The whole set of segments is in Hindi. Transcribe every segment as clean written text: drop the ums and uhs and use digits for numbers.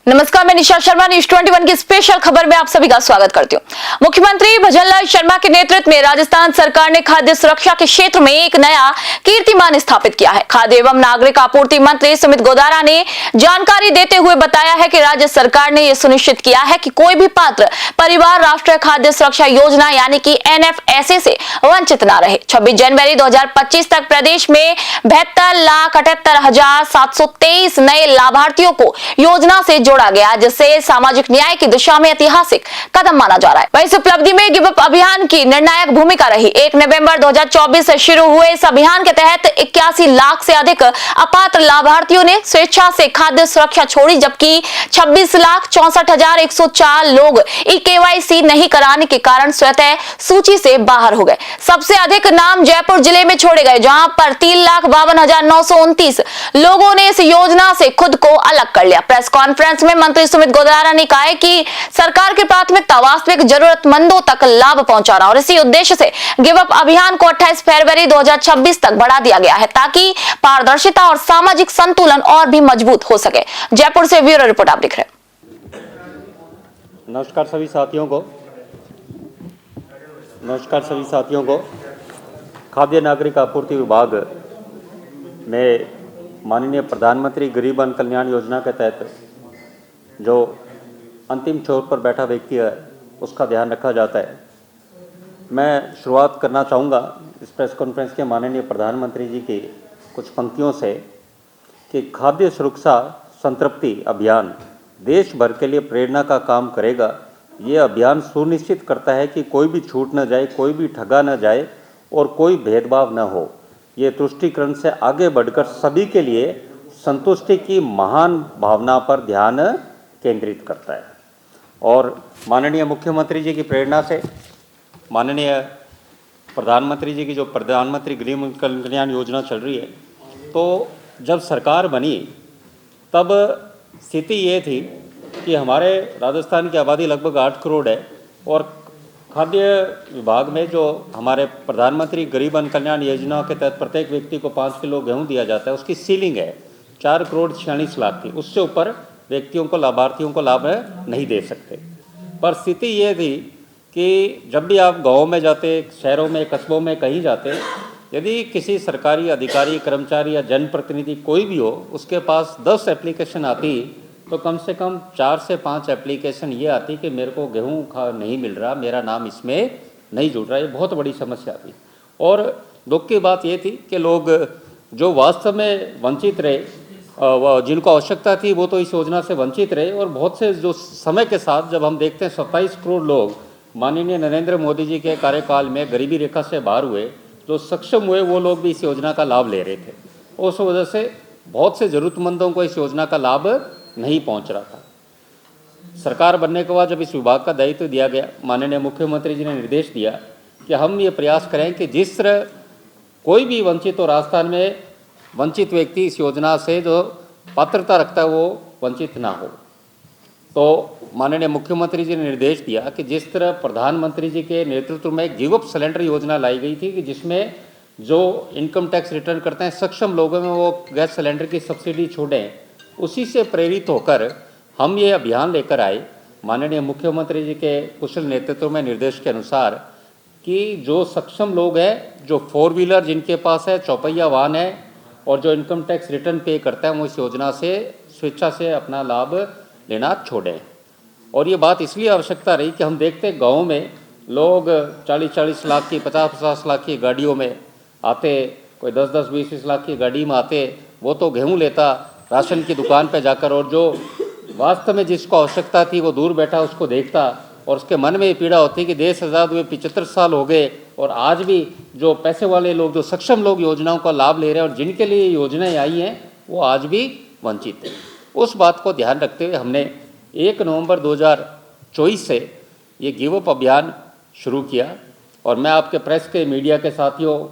नमस्कार, मैं निशा शर्मा न्यूज 21 की स्पेशल खबर में आप सभी का स्वागत करती हूँ। मुख्यमंत्री भजनलाल शर्मा के नेतृत्व में राजस्थान सरकार ने खाद्य सुरक्षा के क्षेत्र में एक नया कीर्तिमान स्थापित किया है। खाद्य एवं नागरिक आपूर्ति मंत्री सुमित गोदारा ने जानकारी देते हुए बताया है कि राज्य सरकार ने यह सुनिश्चित किया है कि कोई भी पात्र परिवार राष्ट्रीय खाद्य सुरक्षा योजना यानी कि NFSA से वंचित न रहे। 26 जनवरी 2025 तक प्रदेश में 72,78,723 नए लाभार्थियों को योजना से जोड़ा गया, जिससे सामाजिक न्याय की दिशा में ऐतिहासिक कदम माना जा रहा है। वहीं इस उपलब्धि में गिव अप अभियान की निर्णायक भूमिका रही। 1 नवंबर 2024 से शुरू हुए इस अभियान के तहत 81 लाख से अधिक अपात्र लाभार्थियों ने स्वेच्छा से खाद्य सुरक्षा छोड़ी, जबकि 26,64,104 लोग KYC नहीं कराने के कारण स्वतः सूची से बाहर हो गए। सबसे अधिक नाम जयपुर जिले में छोड़े गए, जहां पर 3,52,929 लोगों ने इस योजना से खुद को अलग कर लिया। प्रेस कॉन्फ्रेंस में मंत्री सुमित गोदारा ने कहा कि सरकार की प्राथमिकता वास्तविक जरूरतमंदों तक लाभ पहुंचाना और इसी उद्देश्य से गिव अप अभियान को 28 फरवरी 2026 तक बढ़ा दिया गया है, ताकि पारदर्शिता और सामाजिक संतुलन और भी मजबूत हो सके। जयपुर से ब्यूरो रिपोर्ट आप देख रहे हैं। नमस्कार सभी साथियों को खाद्य नागरिक आपूर्ति विभाग में माननीय प्रधानमंत्री गरीब अन्न कल्याण योजना के तहत जो अंतिम छोर पर बैठा व्यक्ति है उसका ध्यान रखा जाता है। मैं शुरुआत करना चाहूँगा इस प्रेस कॉन्फ्रेंस के माननीय प्रधानमंत्री जी की कुछ पंक्तियों से कि खाद्य सुरक्षा संतृप्ति अभियान देश भर के लिए प्रेरणा का काम करेगा। ये अभियान सुनिश्चित करता है कि कोई भी छूट न जाए, कोई भी ठगा न जाए और कोई भेदभाव न हो। ये तुष्टीकरण से आगे बढ़कर सभी के लिए संतुष्टि की महान भावना पर ध्यान केंद्रित करता है। और माननीय मुख्यमंत्री जी की प्रेरणा से माननीय प्रधानमंत्री जी की जो प्रधानमंत्री गरीब अन्न कल्याण योजना चल रही है, तो जब सरकार बनी तब स्थिति ये थी कि हमारे राजस्थान की आबादी लगभग 8 करोड़ है और खाद्य विभाग में जो हमारे प्रधानमंत्री गरीब अन्न कल्याण योजना के तहत प्रत्येक व्यक्ति को 5 किलो गेहूँ दिया जाता है, उसकी सीलिंग है 4 करोड़ 46 लाख की। उससे ऊपर व्यक्तियों को लाभार्थियों को लाभ नहीं दे सकते। पर स्थिति ये थी कि जब भी आप गाँव में जाते, शहरों में, कस्बों में कहीं जाते, यदि किसी सरकारी अधिकारी, कर्मचारी या जनप्रतिनिधि कोई भी हो, उसके पास 10 एप्लीकेशन आती तो कम से कम 4 से 5 एप्लीकेशन ये आती कि मेरे को गेहूँ नहीं मिल रहा, मेरा नाम इसमें नहीं जुड़ रहा। ये बहुत बड़ी समस्या थी। और दुख की बात ये थी कि लोग जो वास्तव में वंचित रहे, जिनको आवश्यकता थी वो तो इस योजना से वंचित रहे। और बहुत से जो समय के साथ जब हम देखते हैं 27 करोड़ लोग माननीय नरेंद्र मोदी जी के कार्यकाल में गरीबी रेखा से बाहर हुए, जो सक्षम हुए वो लोग भी इस योजना का लाभ ले रहे थे। उस वजह से बहुत से ज़रूरतमंदों को इस योजना का लाभ नहीं पहुंच रहा था। सरकार बनने के बाद जब इस विभाग का दायित्व दिया गया, माननीय मुख्यमंत्री जी ने निर्देश दिया कि हम ये प्रयास करें कि जिस तरह कोई भी वंचित हो, राजस्थान में वंचित व्यक्ति इस योजना से जो पात्रता रखता है वो वंचित ना हो। तो माननीय मुख्यमंत्री जी ने निर्देश दिया कि जिस तरह प्रधानमंत्री जी के नेतृत्व में गिव अप सिलेंडर योजना लाई गई थी कि जिसमें जो इनकम टैक्स रिटर्न करते हैं सक्षम लोगों में वो गैस सिलेंडर की सब्सिडी छोड़ें, उसी से प्रेरित होकर हम ये अभियान लेकर आए माननीय मुख्यमंत्री जी के कुशल नेतृत्व में निर्देश के अनुसार कि जो सक्षम लोग हैं, जो 4 व्हीलर जिनके पास है, चौपहिया वाहन है और जो इनकम टैक्स रिटर्न पे करता है, वो इस योजना से स्वेच्छा से अपना लाभ लेना छोड़ें। और ये बात इसलिए आवश्यकता रही कि हम देखते हैं गाँव में लोग 40-40 लाख की, 50-50 लाख की गाड़ियों में आते, कोई 10-10, 20-20 लाख की गाड़ी में आते, वो तो गेहूँ लेता राशन की दुकान पे जाकर, और जो वास्तव में जिसको आवश्यकता थी वो दूर बैठा उसको देखता और उसके मन में ये पीड़ा होती कि देश आज़ाद हुए 75 साल हो गए और आज भी जो पैसे वाले लोग, जो सक्षम लोग योजनाओं का लाभ ले रहे हैं और जिनके लिए योजनाएं आई हैं वो आज भी वंचित हैं। उस बात को ध्यान रखते हुए हमने 1 नवंबर 2024 से ये गिव अप अभियान शुरू किया। और मैं आपके प्रेस के, मीडिया के साथियों,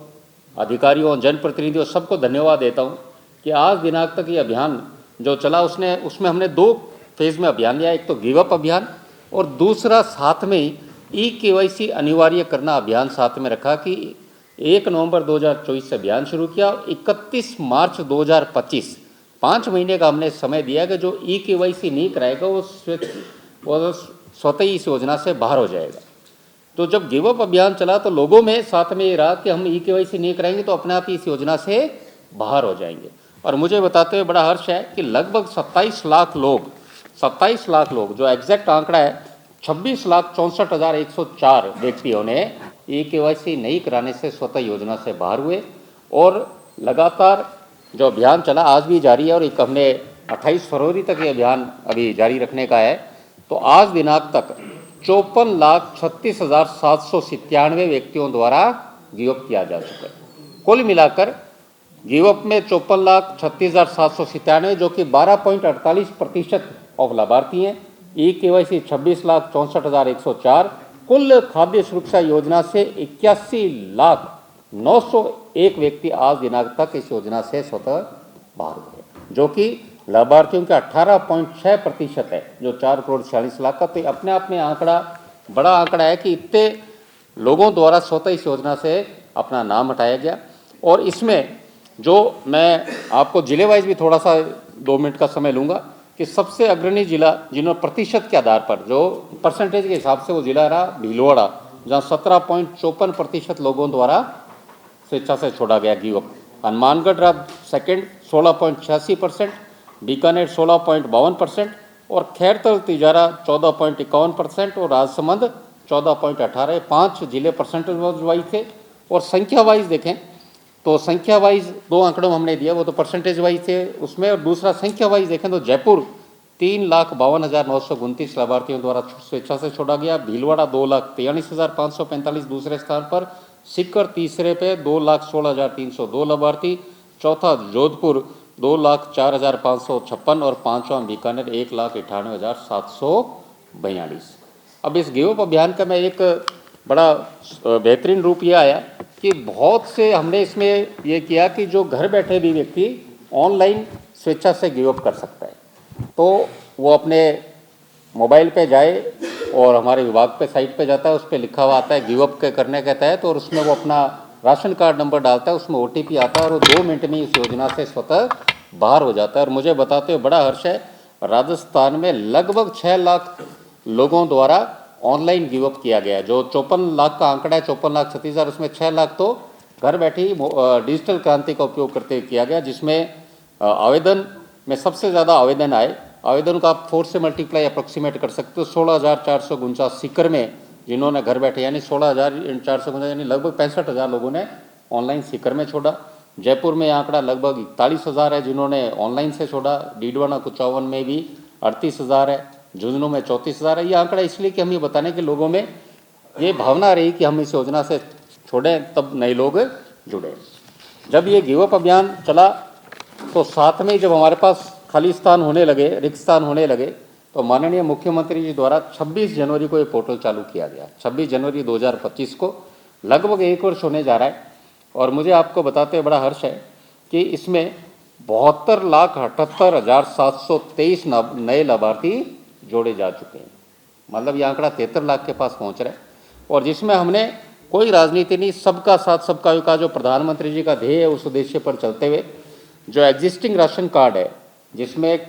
अधिकारियों, जनप्रतिनिधियों सबको धन्यवाद देता हूँ कि आज दिनांक तक ये अभियान जो चला उसमें हमने 2 फेज़ में अभियान लिया। एक तो गिव अप अभियान और दूसरा साथ में ही KYC अनिवार्य करना अभियान साथ में रखा कि 1 नवंबर 2024 से अभियान शुरू किया। 31 मार्च 2025 5 महीने का हमने समय दिया कि जो EKYC नहीं कराएगा वो स्वतः ही इस योजना से बाहर हो जाएगा। तो जब गिव अप अभियान चला तो लोगों में साथ में ये रहा कि हम EKYC नहीं कराएंगे तो अपने आप ही इस योजना से बाहर हो जाएंगे। और मुझे बताते हुए बड़ा हर्ष है कि लगभग 27 लाख लोग जो एग्जैक्ट आंकड़ा है 26,64,104 व्यक्तियों ने EKYC नहीं कराने से स्वतः योजना से बाहर हुए। और लगातार जो अभियान चला आज भी जारी है और एक हमने 28 फरवरी तक ये अभियान अभी जारी रखने का है। तो आज दिनांक तक 54,36,797 व्यक्तियों द्वारा गिव अप किया जा चुका है। कुल मिलाकर गिव अप में 54,36,797 जो कि 12.48% ऑफ लाभार्थी हैं। EKYC 26,64,104। कुल खाद्य सुरक्षा योजना से 81,901 व्यक्ति आज दिनांक तक इस योजना से स्वतः बाहर हुए, जो कि लाभार्थियों का 18.6% है, जो 4,46,00,000 का। तो अपने आप में आंकड़ा बड़ा आंकड़ा है कि इतने लोगों द्वारा स्वतः इस योजना से अपना नाम हटाया गया। और इसमें जो मैं आपको जिले वाइज भी थोड़ा सा 2 मिनट का समय लूँगा कि सबसे अग्रणी जिला जिन्होंने प्रतिशत के आधार पर जो परसेंटेज के हिसाब से वो जिला रहा भीलवाड़ा, जहाँ 17.54% लोगों द्वारा स्वेच्छा से छोड़ा गया गिव अप। हनुमानगढ़ रहा सेकेंड 16.86%, बीकानेर 16.52% और खैरतल तिजारा 14.51% और राजसमंद 14.18। 5 जिले परसेंटेज वाइज थे। और संख्या वाइज देखें तो संख्या वाइज 2 आंकड़ों में हमने दिया, वो तो परसेंटेज वाइज थे उसमें। और दूसरा संख्या वाइज देखें तो जयपुर 3,52,929 लाभार्थियों द्वारा स्वेच्छा से छोड़ा गया। भीलवाड़ा 2,43,545 दूसरे स्थान पर, सीकर तीसरे पे 2,16,302 लाभार्थी, चौथा जोधपुर 2,04,556 और 5वां बीकानेर 1,98,742। अब इस गिव अप अभियान का मैं एक बड़ा बेहतरीन रूप ये आया कि बहुत से हमने इसमें ये किया कि जो घर बैठे भी व्यक्ति ऑनलाइन स्वेच्छा से गिव अप कर सकता है, तो वो अपने मोबाइल पे जाए और हमारे विभाग पे साइट पे जाता है, उस पर लिखा हुआ आता है गिव अप के करने के तहत, और उसमें वो अपना राशन कार्ड नंबर डालता है, उसमें OTP आता है और वो 2 मिनट में इस योजना से स्वतः बाहर हो जाता है। और मुझे बताते हुए बड़ा हर्ष है, राजस्थान में लगभग 6 लाख लोगों द्वारा ऑनलाइन गिव अप किया गया है। जो 54 लाख का आंकड़ा है, 54,36,000, उसमें 6 लाख तो घर बैठे ही डिजिटल क्रांति का उपयोग करते हुए किया गया, जिसमें आवेदन में सबसे ज़्यादा आवेदन आए। आवेदन को आप 4 से मल्टीप्लाई अप्रोक्सीमेट कर सकते हो। 16,449 सीकर में जिन्होंने घर बैठे यानी 16,449 यानी लगभग 65,000 लोगों ने ऑनलाइन सीकर में छोड़ा। जयपुर में आंकड़ा लगभग 41,000 है जिन्होंने ऑनलाइन से छोड़ा। डीडवाना कुचावन में भी 38,000 है, झुंझुनू में 34,000 है। ये आंकड़ा इसलिए कि हम ये बताने के लोगों में ये भावना रही कि हम इस योजना से छोड़ें, तब नए लोग जुड़े। जब ये गिव अप अभियान चला तो साथ में जब हमारे पास खाली स्थान होने लगे, रिक्त स्थान होने लगे, तो माननीय मुख्यमंत्री जी द्वारा 26 जनवरी को ये पोर्टल चालू किया गया। 26 जनवरी 2025 को लगभग 1 वर्ष होने जा रहा है। और मुझे आपको बताते हुए बड़ा हर्ष है कि इसमें 72,78,723 नए लाभार्थी जोड़े जा चुके हैं। मतलब ये आंकड़ा 73 लाख के पास पहुंच रहा है। और जिसमें हमने कोई राजनीति नहीं, सबका साथ सबका विकास जो प्रधानमंत्री जी का ध्येय है उस उद्देश्य पर चलते हुए जो एग्जिस्टिंग राशन कार्ड है, जिसमें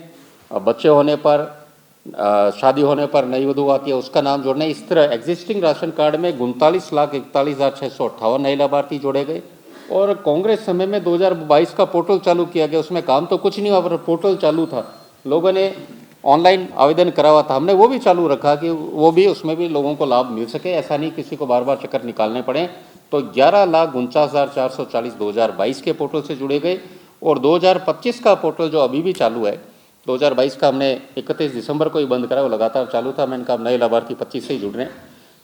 बच्चे होने पर, शादी होने पर नई वधू आती है उसका नाम जोड़ना है, इस तरह एग्जिस्टिंग राशन कार्ड में 39,41,658 नए लाभार्थी जोड़े गए। और कांग्रेस समय में 2022 का पोर्टल चालू किया गया, उसमें काम तो कुछ नहीं हुआ पर पोर्टल चालू था, लोगों ने ऑनलाइन आवेदन करा हुआ था, हमने वो भी चालू रखा कि वो भी उसमें भी लोगों को लाभ मिल सके, ऐसा नहीं किसी को बार बार चक्कर निकालने पड़े। तो 11,49,440 2022 के पोर्टल से जुड़े गए। और 2025 का पोर्टल जो अभी भी चालू है, 2022 का हमने 31 दिसंबर को ही बंद करा, वो लगातार चालू था। मैंने कहा नए लाभार्थी 25 से ही जुड़ रहे हैं।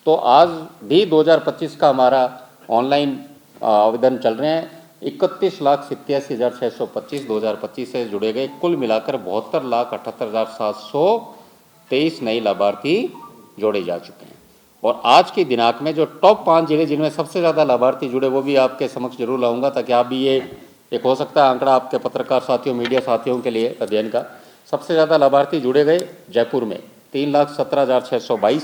तो आज भी 2025 का हमारा ऑनलाइन आवेदन चल रहे हैं। 31,87,625 2025 से जुड़े गए। कुल मिलाकर 72,78,723 नए लाभार्थी जोड़े जा चुके हैं। और आज की दिनांक में जो टॉप 5 जिले जिनमें सबसे ज़्यादा लाभार्थी जुड़े वो भी आपके समक्ष जरूर लाऊंगा, ताकि आप भी ये एक हो सकता है आंकड़ा आपके पत्रकार साथियों, मीडिया साथियों के लिए अध्ययन का। सबसे ज़्यादा लाभार्थी जुड़े गए जयपुर में 3,17,622,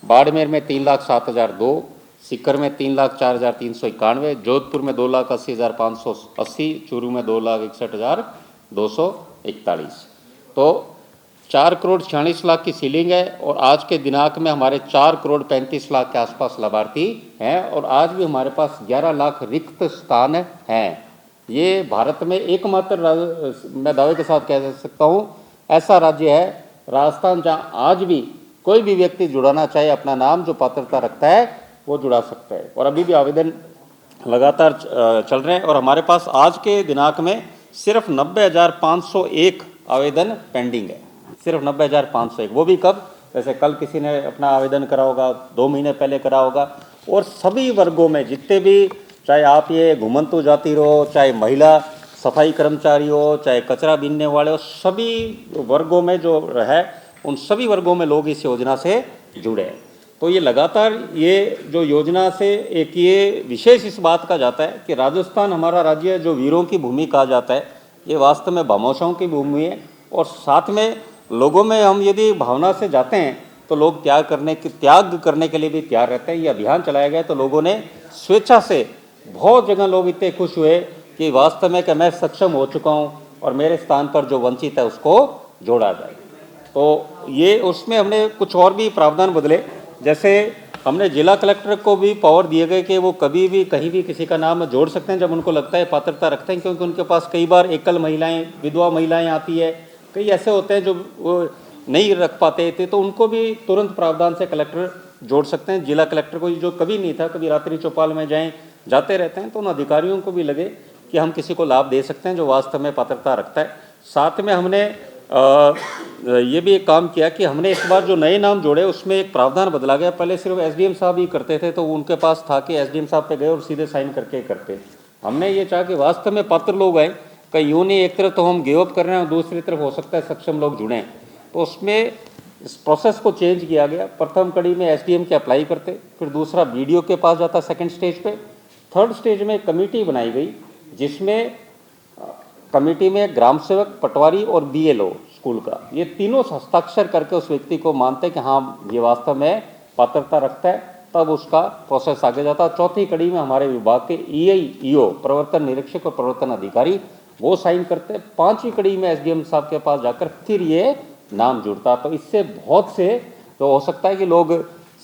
बाड़मेर में 3,07,002, सीकर में 3,04,391, जोधपुर में 2,80,580, चूरू में 2,61,200, 41। तो 4 करोड़ 46 लाख की सीलिंग है और आज के दिनांक में हमारे 4 करोड़ 35 लाख के आसपास लाभार्थी हैं और आज भी हमारे पास 11 लाख रिक्त स्थान हैं। ये भारत में एकमात्र मैं दावे के साथ कह सकता हूँ ऐसा राज्य है राजस्थान जहाँ आज भी कोई भी व्यक्ति जुड़ाना चाहे अपना नाम जो पात्रता रखता है वो जुड़ा सकता है और अभी भी आवेदन लगातार चल रहे हैं और हमारे पास आज के दिनांक में सिर्फ 90,501 आवेदन पेंडिंग है, सिर्फ 90,501। वो भी कब, जैसे कल किसी ने अपना आवेदन करा होगा, 2 महीने पहले करा होगा। और सभी वर्गों में जितने भी, चाहे आप ये घुमंतु जाति हो, चाहे महिला सफाई कर्मचारी हो, चाहे कचरा बीनने वाले हो, सभी वर्गों में जो है उन सभी वर्गों में लोग इस योजना से जुड़े हैं। तो ये लगातार ये जो योजना से एक ये विशेष इस बात का जाता है कि राजस्थान हमारा राज्य जो वीरों की भूमि कहा जाता है, ये वास्तव में भामाशाहों की भूमि है। और साथ में लोगों में हम यदि भावना से जाते हैं तो लोग त्याग करने के लिए भी तैयार रहते हैं। ये अभियान चलाया गया तो लोगों ने स्वेच्छा से, बहुत जगह लोग इतने खुश हुए कि वास्तव में कि मैं सक्षम हो चुका हूँ और मेरे स्थान पर जो वंचित है उसको जोड़ा जाए। तो ये उसमें हमने कुछ और भी प्रावधान बदले, जैसे हमने जिला कलेक्टर को भी पावर दिए गए कि वो कभी भी कहीं भी किसी का नाम जोड़ सकते हैं जब उनको लगता है, पात्रता रखते हैं, क्योंकि उनके पास कई बार एकल महिलाएं, विधवा महिलाएं आती है, कई ऐसे होते हैं जो वो नहीं रख पाते थे, तो उनको भी तुरंत प्रावधान से कलेक्टर जोड़ सकते हैं। जिला कलेक्टर को जो कभी नहीं था, कभी रात्रि चौपाल में जाते रहते हैं, तो उन अधिकारियों को भी लगे कि हम किसी को लाभ दे सकते हैं जो वास्तव में पात्रता रखता है। साथ में हमने ये भी एक काम किया कि हमने इस बार जो नए नाम जोड़े उसमें एक प्रावधान बदला गया। पहले सिर्फ एसडीएम साहब ही करते थे, तो उनके पास था कि एसडीएम साहब पे गए और सीधे साइन करके करते। हमने ये चाहा कि वास्तव में पात्र लोग आए, कहीं यूँ नहीं एक तरफ तो हम गिव अप कर रहे हैं और दूसरी तरफ हो सकता है सक्षम लोग जुड़ें, तो उसमें इस प्रोसेस को चेंज किया गया। प्रथम कड़ी में एसडीएम के अप्लाई करते, फिर दूसरा बीडीओ के पास जाता सेकंड स्टेज पे, थर्ड स्टेज में कमेटी बनाई गई जिसमें कमेटी में ग्राम सेवक, पटवारी और बीएलओ स्कूल का, ये तीनों हस्ताक्षर करके उस व्यक्ति को मानते कि हाँ ये वास्तव में पात्रता रखता है, तब उसका प्रोसेस आगे जाता। चौथी कड़ी में हमारे विभाग के ईओ, प्रवर्तन निरीक्षक और प्रवर्तन अधिकारी, वो साइन करते। पांचवी कड़ी में एसडीएम साहब के पास जाकर फिर ये नाम जुड़ता। तो इससे बहुत से तो हो सकता है कि लोग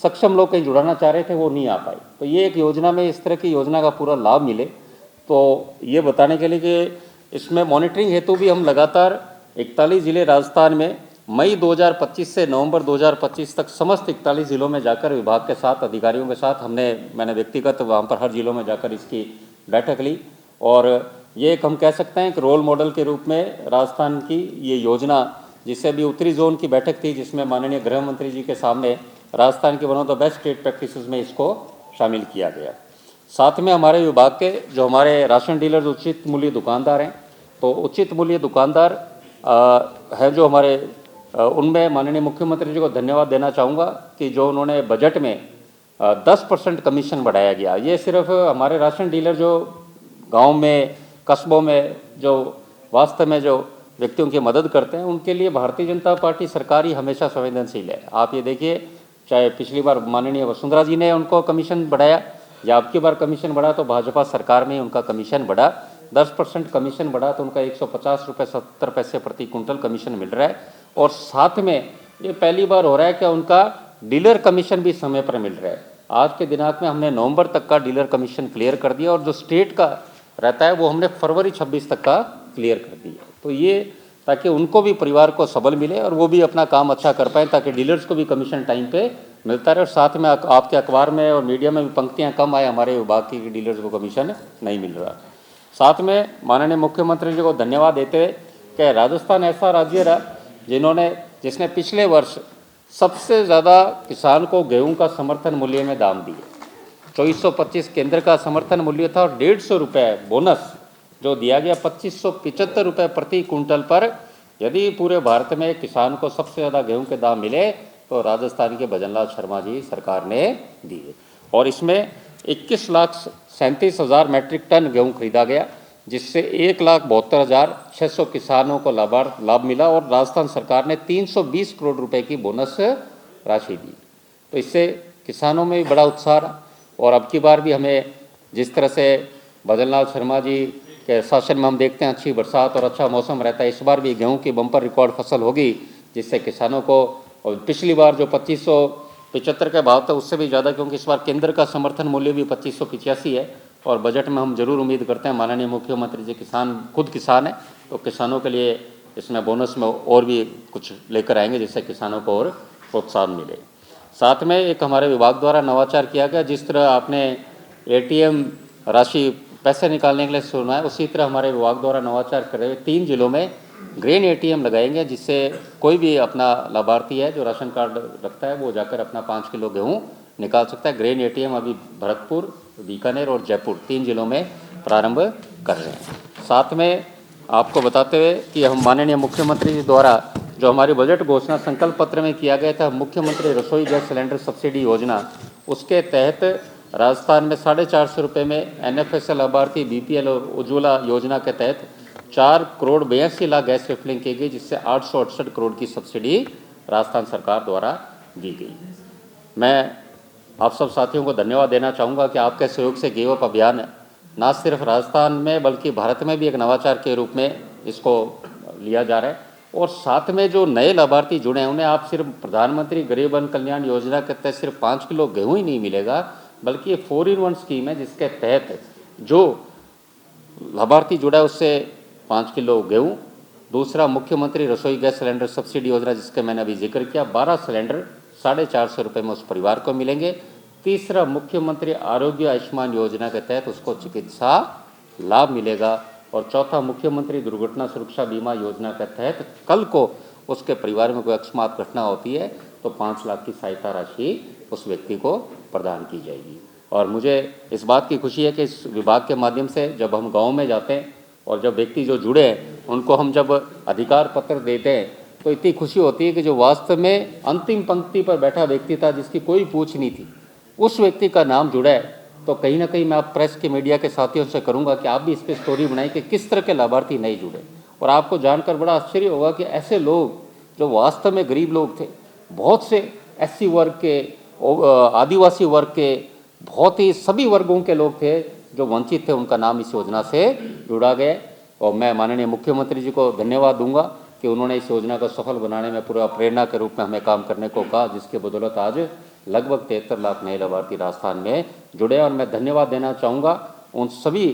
सक्षम लोग कहीं जुड़ाना चाह रहे थे, वो नहीं आ पाए। तो ये एक योजना में इस तरह की योजना का पूरा लाभ मिले, तो ये बताने के लिए कि इसमें मॉनिटरिंग हेतु भी हम लगातार 41 ज़िले राजस्थान में मई 2025 से नवंबर 2025 तक समस्त 41 ज़िलों में जाकर विभाग के साथ, अधिकारियों के साथ मैंने व्यक्तिगत वहाँ पर हर ज़िलों में जाकर इसकी बैठक ली। और ये एक हम कह सकते हैं कि रोल मॉडल के रूप में राजस्थान की ये योजना, जिससे अभी उत्तरी जोन की बैठक थी जिसमें माननीय गृह मंत्री जी के सामने राजस्थान के one of the best state practices में इसको शामिल किया गया। साथ में हमारे विभाग के जो हमारे राशन डीलर्स, उचित मूल्य दुकानदार हैं, तो उचित मूल्य दुकानदार हैं जो हमारे, उनमें माननीय मुख्यमंत्री जी को धन्यवाद देना चाहूँगा कि जो उन्होंने बजट में 10% कमीशन बढ़ाया गया। ये सिर्फ हमारे राशन डीलर जो गांव में, कस्बों में जो वास्तव में जो व्यक्तियों की मदद करते हैं, उनके लिए भारतीय जनता पार्टी सरकार ही हमेशा संवेदनशील है। आप ये देखिए, चाहे पिछली बार माननीय वसुंधरा जी ने उनको कमीशन बढ़ाया या अब की बार कमीशन बढ़ा, तो भाजपा सरकार में उनका कमीशन बढ़ा। 10% कमीशन बढ़ा तो उनका 150 रुपये 70 पैसे प्रति कुंटल कमीशन मिल रहा है। और साथ में ये पहली बार हो रहा है कि उनका डीलर कमीशन भी समय पर मिल रहा है। आज के दिनांक में हमने नवंबर तक का डीलर कमीशन क्लियर कर दिया और जो स्टेट का रहता है वो हमने फरवरी 26 तक का क्लियर कर दिया। तो ये ताकि उनको भी, परिवार को सबल मिले और वो भी अपना काम अच्छा कर पाएँ, ताकि डीलर्स को भी कमीशन टाइम पे मिलता रहे। और साथ में आपके अखबार में और मीडिया में भी पंक्तियाँ कम आए हमारे विभाग की कि डीलर्स को कमीशन नहीं मिल रहा। साथ में माननीय मुख्यमंत्री जी को धन्यवाद देते हुए कि राजस्थान ऐसा राज्य रहा जिसने पिछले वर्ष सबसे ज़्यादा किसान को गेहूं का समर्थन मूल्य में दाम दिए। 2425 केंद्र का समर्थन मूल्य था और 150 रुपये बोनस जो दिया गया 2575 रुपये प्रति कुंटल पर। यदि पूरे भारत में किसान को सबसे ज़्यादा गेहूं के दाम मिले तो राजस्थान के भजनलाल शर्मा जी सरकार ने दिए। और इसमें 21,37,000 मैट्रिक टन गेहूं खरीदा गया, जिससे 1,72,600 किसानों को लाभ मिला। और राजस्थान सरकार ने 320 करोड़ रुपए की बोनस राशि दी। तो इससे किसानों में भी बड़ा उत्साह रहा। और अब की बार भी हमें जिस तरह से भजनलाल शर्मा जी कि शासन में हम देखते हैं अच्छी बरसात और अच्छा मौसम रहता है। इस बार भी गेहूं की बम्पर रिकॉर्ड फसल होगी, जिससे किसानों को, और पिछली बार जो 2575 के भाव था उससे भी ज़्यादा, क्योंकि इस बार केंद्र का समर्थन मूल्य भी 2585 है। और बजट में हम जरूर उम्मीद करते हैं, माननीय मुख्यमंत्री जी खुद किसान है, तो किसानों के लिए इसमें बोनस में और भी कुछ लेकर आएंगे, जिससे किसानों को और प्रोत्साहन मिले। साथ में एक हमारे विभाग द्वारा नवाचार किया गया, जिस तरह आपने ATM राशि पैसे निकालने के लिए सुना है, उसी तरह हमारे विभाग द्वारा नवाचार करे हुए 3 जिलों में ग्रेन ATM लगाएंगे, जिससे कोई भी अपना लाभार्थी है जो राशन कार्ड रखता है वो जाकर अपना 5 किलो गेहूं निकाल सकता है। ग्रेन ATM अभी भरतपुर, बीकानेर और जयपुर 3 जिलों में प्रारंभ कर रहे हैं। साथ में आपको बताते हुए कि हम माननीय मुख्यमंत्री जी द्वारा जो हमारी बजट घोषणा संकल्प पत्र में किया गया था, मुख्यमंत्री रसोई गैस सिलेंडर सब्सिडी योजना, उसके तहत राजस्थान में 450 रुपये में NFSL लाभार्थी BPL और उज्ज्वला योजना के तहत 4 करोड़ 82 लाख गैस रिफिलिंग की गई, जिससे 868 करोड़ की सब्सिडी राजस्थान सरकार द्वारा दी गई। मैं आप सब साथियों को धन्यवाद देना चाहूँगा कि आपके सहयोग से गिव अप अभियान ना सिर्फ राजस्थान में बल्कि भारत में भी एक नवाचार के रूप में इसको लिया जा रहा है। और साथ में जो नए लाभार्थी जुड़े हैं उन्हें आप सिर्फ प्रधानमंत्री गरीब कल्याण कल्याण योजना के तहत सिर्फ 5 किलो गेहूँ ही नहीं मिलेगा, बल्कि ये 4-in-1 स्कीम है, जिसके तहत जो लाभार्थी जुड़ा है उससे 5 किलो गेहूँ, दूसरा मुख्यमंत्री रसोई गैस सिलेंडर सब्सिडी योजना जिसके मैंने अभी जिक्र किया, 12 सिलेंडर 450 रुपये में उस परिवार को मिलेंगे, तीसरा मुख्यमंत्री आरोग्य आयुष्मान योजना के तहत उसको चिकित्सा लाभ मिलेगा, और चौथा मुख्यमंत्री दुर्घटना सुरक्षा बीमा योजना के तहत कल को उसके परिवार में कोई अकस्मात घटना होती है तो 5 लाख की सहायता राशि उस व्यक्ति को प्रदान की जाएगी। और मुझे इस बात की खुशी है कि इस विभाग के माध्यम से जब हम गांव में जाते हैं और जब व्यक्ति जो जुड़े हैं उनको हम जब अधिकार पत्र देते हैं तो इतनी खुशी होती है कि जो वास्तव में अंतिम पंक्ति पर बैठा व्यक्ति था, जिसकी कोई पूछ नहीं थी, उस व्यक्ति का नाम जुड़ा है। तो कहीं ना कहीं मैं आप प्रेस के मीडिया के साथियों से करूंगा कि आप भी इस पर स्टोरी बनाएं कि किस तरह के लाभार्थी नहीं जुड़े। और आपको जानकर बड़ा आश्चर्य होगा कि ऐसे लोग जो वास्तव में गरीब लोग थे, बहुत से SC वर्ग के, आदिवासी वर्ग के, बहुत ही सभी वर्गों के लोग थे जो वंचित थे, उनका नाम इस योजना से जुड़ा गया। और मैं माननीय मुख्यमंत्री जी को धन्यवाद दूंगा कि उन्होंने इस योजना को सफल बनाने में पूरा प्रेरणा के रूप में हमें काम करने को कहा, जिसके बदौलत आज लगभग 73 लाख नए लाभार्थी राजस्थान में जुड़े। और मैं धन्यवाद देना चाहूँगा उन सभी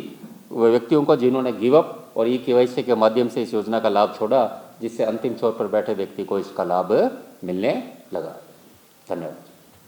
व्यक्तियों को जिन्होंने गिव अप और KYC के माध्यम से इस योजना का लाभ छोड़ा, जिससे अंतिम छोर पर बैठे व्यक्ति को इसका लाभ मिलने लगा। धन्यवाद।